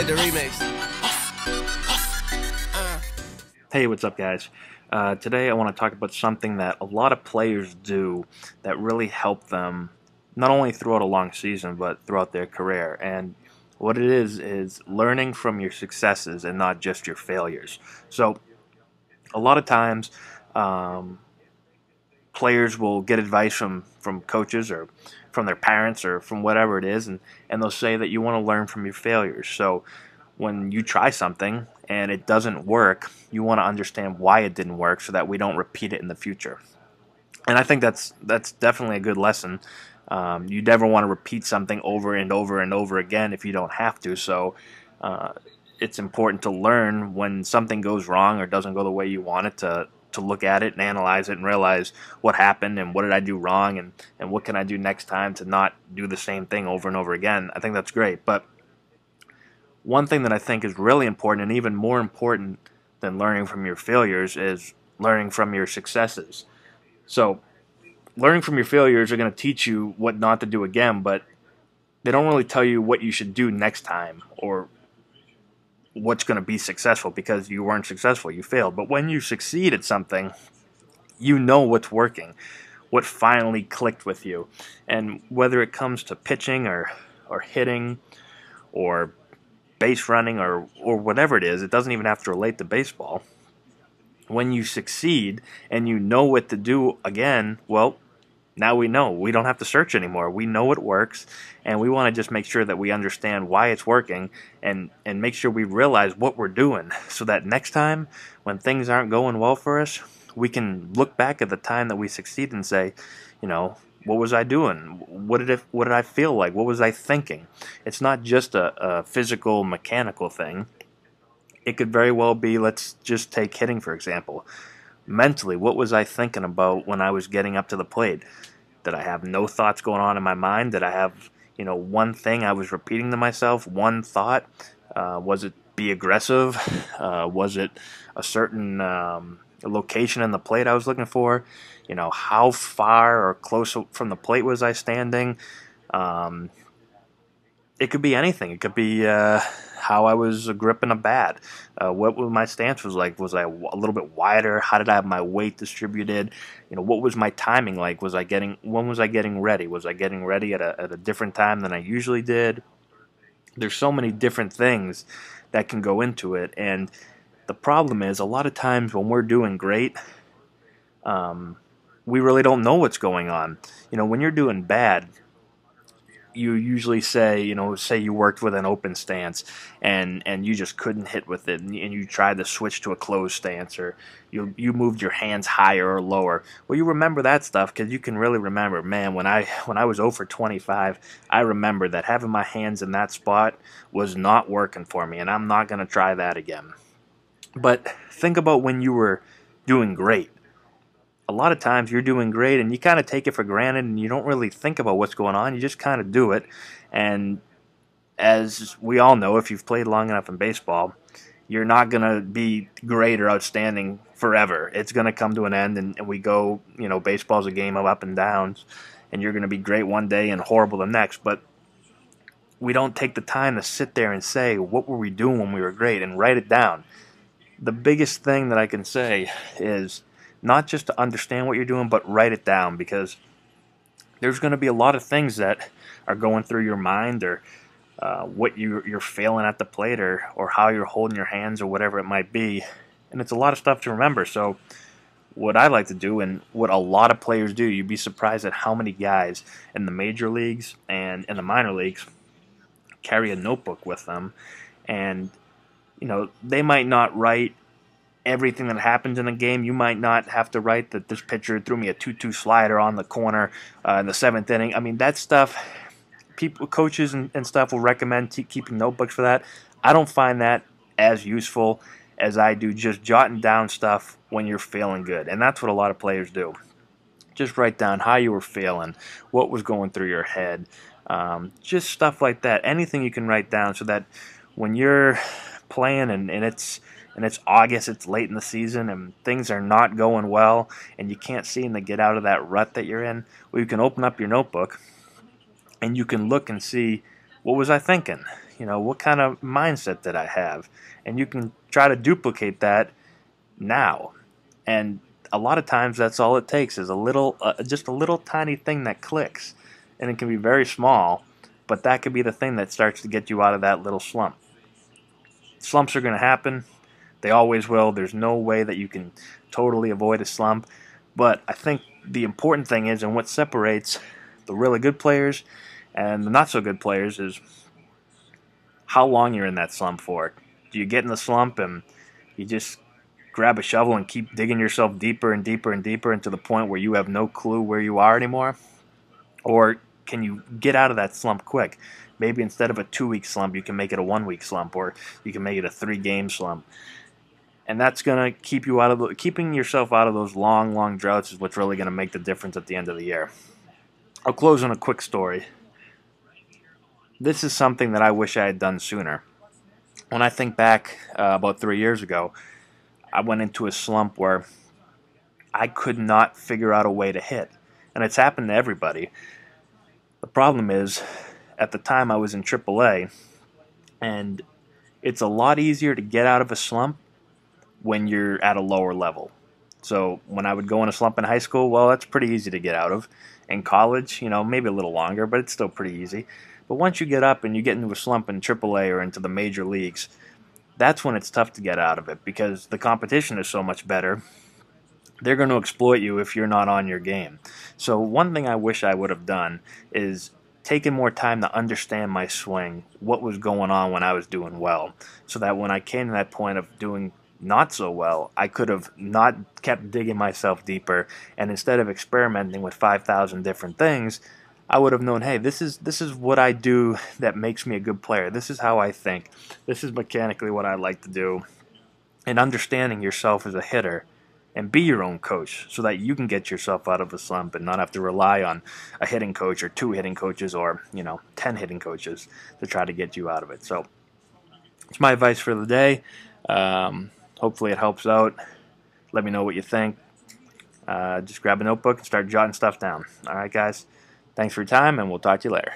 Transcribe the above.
Red the remix. Hey, what's up, guys? Today I want to talk about something that a lot of players do that really help them not only throughout a long season but throughout their career. And what it is learning from your successes and not just your failures. So a lot of times players will get advice from coaches or from their parents or from whatever it is, and they'll say that you want to learn from your failures. So when you try something and it doesn't work, you want to understand why it didn't work so that we don't repeat it in the future. And I think that's definitely a good lesson. You never want to repeat something over and over and over again if you don't have to. So it's important to learn when something goes wrong or doesn't go the way you want it, to look at it and analyze it and realize what happened and what did I do wrong, and what can I do next time to not do the same thing over and over again. I think that's great. But one thing that I think is really important, and even more important than learning from your failures, is learning from your successes. So learning from your failures are going to teach you what not to do again, but they don't really tell you what you should do next time or what's going to be successful, because you weren't successful, you failed. But when you succeed at something, you know what's working, what finally clicked with you. And whether it comes to pitching or hitting or base running or whatever it is, it doesn't even have to relate to baseball. When you succeed and you know what to do again, well, now we know. We don't have to search anymore. We know it works, and we want to just make sure that we understand why it's working and make sure we realize what we're doing, so that next time when things aren't going well for us, we can look back at the time that we succeeded and say, what was I doing? What did I feel like? What was I thinking? It's not just a physical, mechanical thing. It could very well be, let's just take hitting, for example. Mentally, what was I thinking about when I was getting up to the plate? Did I have no thoughts going on in my mind? Did I have, one thing I was repeating to myself, one thought? Was it be aggressive? Was it a certain location in the plate I was looking for? How far or close from the plate was I standing? It could be anything. It could be how I was gripping a bat. What my stance was like. Was I a little bit wider? How did I have my weight distributed? What was my timing like? When was I getting ready? Was I getting ready at a different time than I usually did? There's so many different things that can go into it, and the problem is a lot of times when we're doing great, we really don't know what's going on. When you're doing bad, you usually say you worked with an open stance and you just couldn't hit with it, and you tried to switch to a closed stance, or you moved your hands higher or lower. Well, you remember that stuff because you can really remember, man, when I was 0 for 25, I remember that having my hands in that spot was not working for me, and I'm not going to try that again. But think about when you were doing great. A lot of times you're doing great and you kind of take it for granted and you don't really think about what's going on. You just kind of do it. And as we all know, if you've played long enough in baseball, you're not going to be great or outstanding forever. It's going to come to an end, and we go, baseball's a game of up and downs, and you're going to be great one day and horrible the next. But we don't take the time to sit there and say, what were we doing when we were great, and write it down. The biggest thing that I can say is not just to understand what you're doing, but write it down, because there's going to be a lot of things that are going through your mind, or what you're feeling at the plate, or how you're holding your hands, or whatever it might be. And it's a lot of stuff to remember. So what I like to do, and what a lot of players do, you'd be surprised at how many guys in the major leagues and in the minor leagues carry a notebook with them. And they might not write everything that happens in a game. You might not have to write that this pitcher threw me a 2-2 slider on the corner in the 7th inning. I mean, that stuff, coaches and stuff will recommend keeping notebooks for that. I don't find that as useful as I do just jotting down stuff when you're feeling good. And that's what a lot of players do. Just write down how you were feeling, what was going through your head, just stuff like that. Anything you can write down, so that when you're playing and it's August, it's late in the season, and things are not going well, and you can't seem to get out of that rut that you're in, well, you can open up your notebook, and you can look and see, what was I thinking? what kind of mindset did I have? And you can try to duplicate that now. And a lot of times that's all it takes is just a little tiny thing that clicks. And it can be very small, but that could be the thing that starts to get you out of that little slump. Slumps are going to happen. They always will. There's no way that you can totally avoid a slump. But I think the important thing is, and what separates the really good players and the not so good players, is how long you're in that slump for. Do you get in the slump and you just grab a shovel and keep digging yourself deeper and deeper and deeper into the point where you have no clue where you are anymore? Or can you get out of that slump quick? Maybe instead of a 2-week slump, you can make it a 1-week slump, or you can make it a 3-game slump. And that's going to keep you keeping yourself out of those long, long droughts is what's really going to make the difference at the end of the year. I'll close on a quick story. This is something that I wish I had done sooner. When I think back about 3 years ago, I went into a slump where I could not figure out a way to hit. And it's happened to everybody. The problem is, at the time I was in AAA, and it's a lot easier to get out of a slump when you're at a lower level. So when I would go in a slump in high school, well, that's pretty easy to get out of. In college, maybe a little longer, but it's still pretty easy. But once you get up and you get into a slump in AAA or into the major leagues, that's when it's tough to get out of it because the competition is so much better. They're going to exploit you if you're not on your game. So one thing I wish I would have done is taken more time to understand my swing, what was going on when I was doing well, so that when I came to that point of doing not so well, I could have not kept digging myself deeper, and instead of experimenting with 5,000 different things, I would have known, hey, this is what I do that makes me a good player. This is how I think. This is mechanically what I like to do. And understanding yourself as a hitter and be your own coach so that you can get yourself out of a slump and not have to rely on a hitting coach or 2 hitting coaches or 10 hitting coaches to try to get you out of it. So it's my advice for the day. Hopefully it helps out. Let me know what you think. Just grab a notebook and start jotting stuff down. All right, guys. Thanks for your time, and we'll talk to you later.